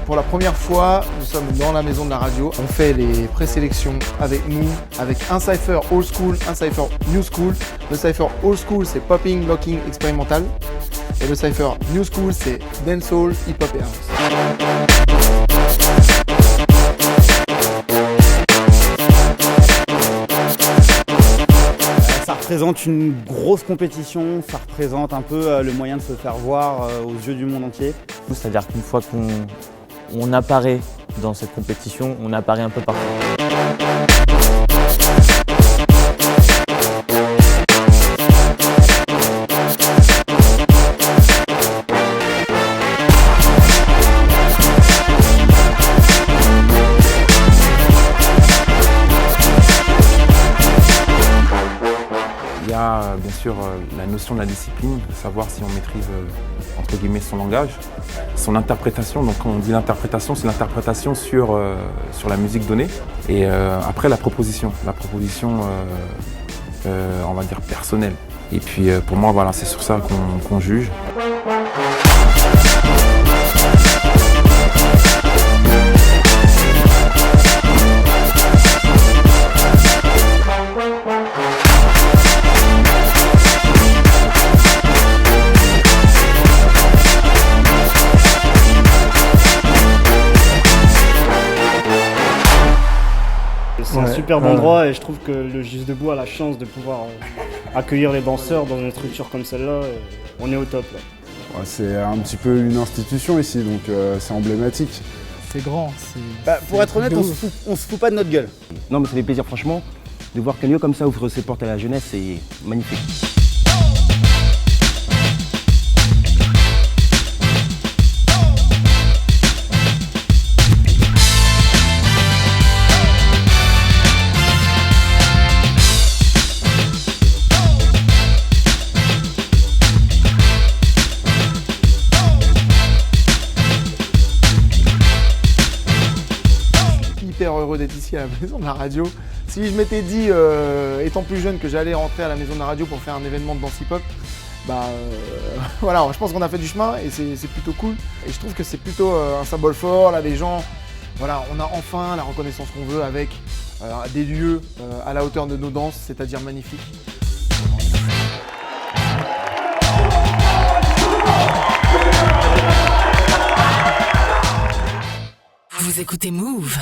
Pour la première fois, nous sommes dans la maison de la radio. On fait les présélections avec nous, avec un cypher old school, un cypher new school. Le cypher old school, c'est popping, locking, expérimental. Et le cypher new school, c'est dancehall, hip-hop et house. Ça représente une grosse compétition, ça représente un peu le moyen de se faire voir aux yeux du monde entier. C'est-à-dire qu'une fois qu'on apparaît dans cette compétition, on apparaît un peu partout. Il y a bien sûr la notion de la discipline, de savoir si on maîtrise entre guillemets son langage, son interprétation. Donc quand on dit l'interprétation, c'est l'interprétation sur la musique donnée. Et après la proposition on va dire personnelle. Et puis pour moi voilà, c'est sur ça qu'on juge. C'est un superbe endroit et je trouve que le Juste Debout a la chance de pouvoir accueillir les danseurs dans une structure comme celle-là. On est au top là. Ouais, c'est un petit peu une institution ici, donc c'est emblématique. C'est grand. Pour être honnête, on se fout pas de notre gueule. Non mais ça fait plaisir franchement de voir qu'un lieu comme ça ouvre ses portes à la jeunesse, c'est magnifique. Hyper heureux d'être ici à la maison de la radio. Si je m'étais dit, étant plus jeune, que j'allais rentrer à la maison de la radio pour faire un événement de danse hip-hop, voilà, je pense qu'on a fait du chemin et c'est plutôt cool. Et je trouve que c'est plutôt un symbole fort. Là, les gens, voilà, on a enfin la reconnaissance qu'on veut avec des lieux à la hauteur de nos danses, c'est-à-dire magnifiques. Vous écoutez Move.